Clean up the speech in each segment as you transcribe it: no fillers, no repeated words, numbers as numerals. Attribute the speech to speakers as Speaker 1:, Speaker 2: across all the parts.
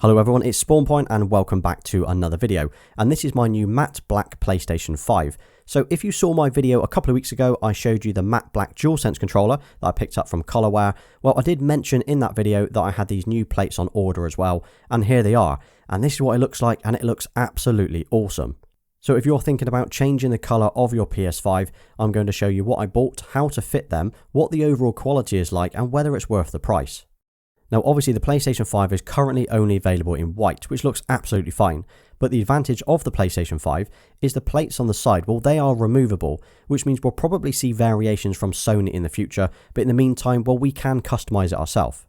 Speaker 1: Hello everyone, it's SpawnPoiint and welcome back to another video, and this is my new Matte Black PlayStation 5. So if you saw my video a couple of weeks ago, I showed you the Matte Black DualSense controller that I picked up from Colorware. Well, I did mention in that video that I had these new plates on order as well, and here they are. And this is what it looks like, and it looks absolutely awesome. So if you're thinking about changing the colour of your PS5, I'm going to show you what I bought, how to fit them, what the overall quality is like, and whether it's worth the price. Now obviously the PlayStation 5 is currently only available in white, which looks absolutely fine, but the advantage of the PlayStation 5 is the plates on the side, well they are removable, which means we'll probably see variations from Sony in the future, but in the meantime, well we can customise it ourselves.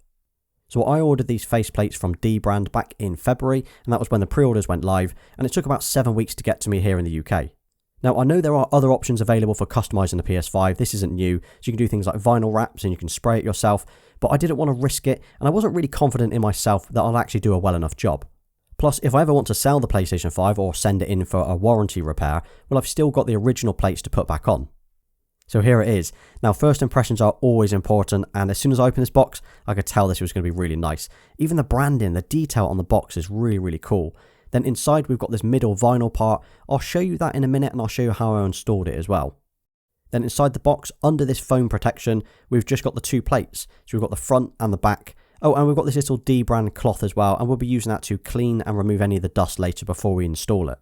Speaker 1: So I ordered these faceplates from dbrand back in February, and that was when the pre-orders went live, and it took about 7 weeks to get to me here in the UK. Now I know there are other options available for customising the PS5, this isn't new, so you can do things like vinyl wraps and you can spray it yourself, but I didn't want to risk it and I wasn't really confident in myself that I'll actually do a well enough job. Plus, if I ever want to sell the PlayStation 5 or send it in for a warranty repair, well I've still got the original plates to put back on. So here it is. Now first impressions are always important, and as soon as I opened this box, I could tell this was going to be really nice. Even the branding, the detail on the box is really cool. Then inside we've got this middle vinyl part. I'll show you that in a minute and I'll show you how I installed it as well. Then inside the box, under this foam protection, we've just got the two plates. So we've got the front and the back. Oh, and we've got this little dbrand cloth as well, and we'll be using that to clean and remove any of the dust later before we install it.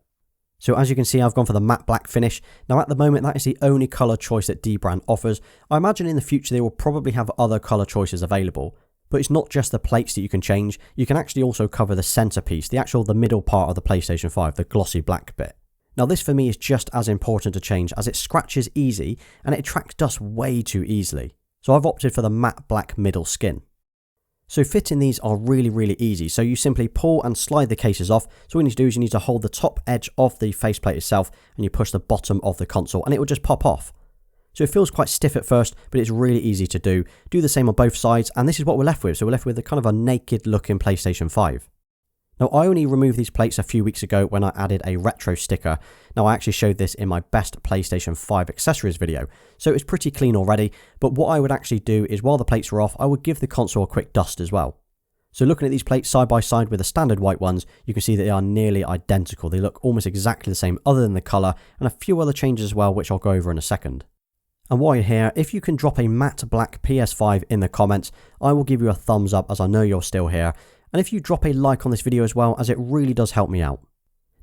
Speaker 1: So as you can see, I've gone for the matte black finish. Now at the moment, that is the only colour choice that dbrand offers. I imagine in the future they will probably have other colour choices available. But it's not just the plates that you can change, you can actually also cover the centerpiece, the middle part of the PlayStation 5, the glossy black bit. Now this for me is just as important to change as it scratches easy and it attracts dust way too easily. So I've opted for the matte black middle skin. So fitting these are really easy, so you simply pull and slide the cases off. So what you need to do is you need to hold the top edge of the faceplate itself and you push the bottom of the console and it will just pop off. So it feels quite stiff at first, but it's really easy to do. Do the same on both sides, and this is what we're left with. So we're left with a kind of a naked looking PlayStation 5. Now I only removed these plates a few weeks ago when I added a retro sticker. Now I actually showed this in my best PlayStation 5 accessories video, so it's pretty clean already, but what I would actually do is while the plates were off, I would give the console a quick dust as well. So looking at these plates side by side with the standard white ones, you can see that they are nearly identical. They look almost exactly the same other than the colour, and a few other changes as well, which I'll go over in a second. And while you're here, if you can drop a Matte Black PS5 in the comments, I will give you a thumbs up as I know you're still here. And if you drop a like on this video as well, as it really does help me out.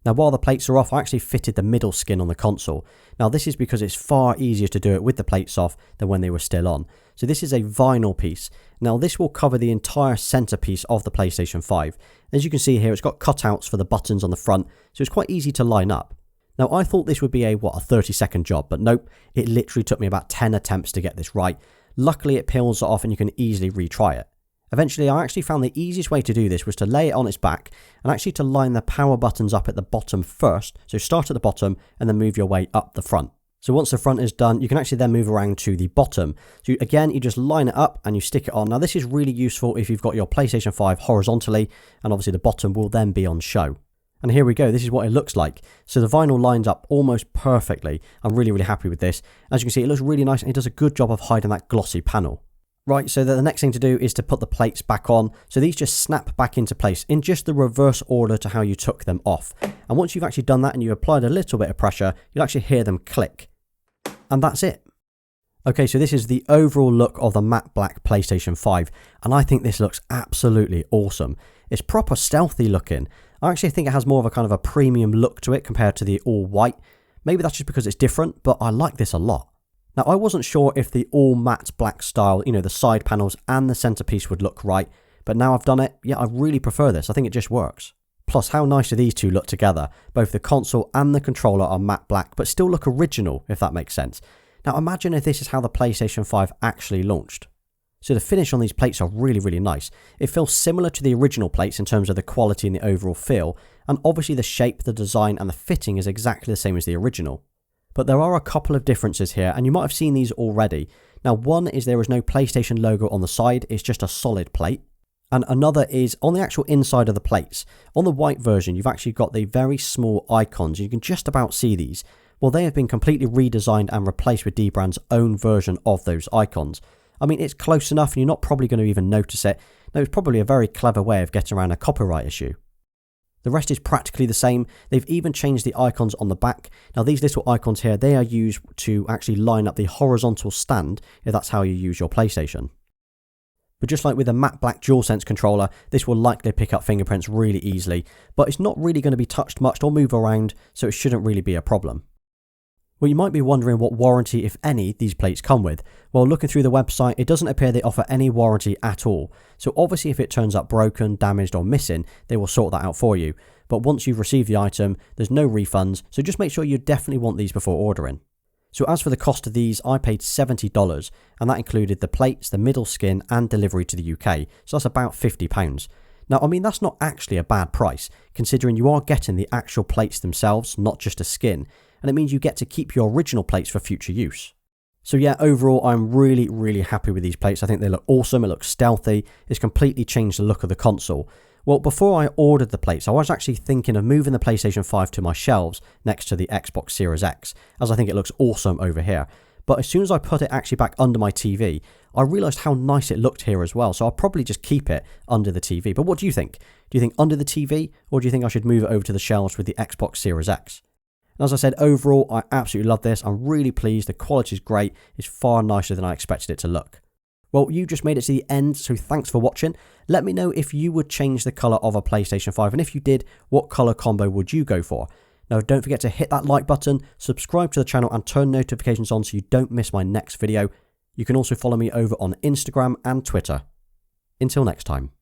Speaker 1: Now while the plates are off, I actually fitted the middle skin on the console. Now this is because it's far easier to do it with the plates off than when they were still on. So this is a vinyl piece. Now this will cover the entire centerpiece of the PlayStation 5. As you can see here, it's got cutouts for the buttons on the front, so it's quite easy to line up. Now I thought this would be a 30-second job, but nope, it literally took me about 10 attempts to get this right. Luckily it peels it off and you can easily retry it. Eventually I actually found the easiest way to do this was to lay it on its back and actually to line the power buttons up at the bottom first. So start at the bottom and then move your way up the front. So once the front is done, you can actually then move around to the bottom. So again, you just line it up and you stick it on. Now this is really useful if you've got your PlayStation 5 horizontally, and obviously the bottom will then be on show. And here we go, this is what it looks like. So the vinyl lines up almost perfectly. I'm really happy with this. As you can see, it looks really nice and it does a good job of hiding that glossy panel. Right, so the next thing to do is to put the plates back on. So these just snap back into place in just the reverse order to how you took them off. And once you've actually done that and you applied a little bit of pressure, you'll actually hear them click. And that's it. Okay, so this is the overall look of the Matte Black PlayStation 5. And I think this looks absolutely awesome. It's proper stealthy looking. I actually think it has more of a kind of a premium look to it compared to the all white. Maybe that's just because it's different, but I like this a lot. Now I wasn't sure if the all matte black style, the side panels and the centerpiece would look right, but now I've done it, yeah, I really prefer this. I think it just works. Plus, how nice do these two look together? Both the console and the controller are matte black, but still look original, if that makes sense. Now imagine if this is how the PlayStation 5 actually launched. So the finish on these plates are really nice. It feels similar to the original plates in terms of the quality and the overall feel, and obviously the shape, the design and the fitting is exactly the same as the original. But there are a couple of differences here, and you might have seen these already. Now one is there is no PlayStation logo on the side, it's just a solid plate. And another is on the actual inside of the plates. On the white version, you've actually got the very small icons. You can just about see these. Well, they have been completely redesigned and replaced with dbrand's own version of those icons. I mean, it's close enough and you're not probably going to even notice it. Now, it's probably a very clever way of getting around a copyright issue. The rest is practically the same. They've even changed the icons on the back. Now, these little icons here, they are used to actually line up the horizontal stand if that's how you use your PlayStation. But just like with a Matte Black DualSense controller, this will likely pick up fingerprints really easily, but it's not really going to be touched much or move around, so it shouldn't really be a problem. Well, you might be wondering what warranty, if any, these plates come with. Well, looking through the website, it doesn't appear they offer any warranty at all. So obviously if it turns up broken, damaged or missing, they will sort that out for you. But once you've received the item, there's no refunds, so just make sure you definitely want these before ordering. So as for the cost of these, I paid $70, and that included the plates, the middle skin and delivery to the UK, so that's about £50. Now, I mean, that's not actually a bad price, considering you are getting the actual plates themselves, not just a skin, and it means you get to keep your original plates for future use. So yeah, overall, I'm really happy with these plates. I think they look awesome, it looks stealthy, it's completely changed the look of the console. Well, before I ordered the plates, I was actually thinking of moving the PlayStation 5 to my shelves next to the Xbox Series X, as I think it looks awesome over here. But as soon as I put it actually back under my TV, I realised how nice it looked here as well, so I'll probably just keep it under the TV. But what do you think? Do you think under the TV, or do you think I should move it over to the shelves with the Xbox Series X? And as I said, overall, I absolutely love this. I'm really pleased. The quality is great. It's far nicer than I expected it to look. Well, you just made it to the end, so thanks for watching. Let me know if you would change the colour of a PlayStation 5, and if you did, what colour combo would you go for? Now, don't forget to hit that like button, subscribe to the channel and turn notifications on so you don't miss my next video. You can also follow me over on Instagram and Twitter. Until next time.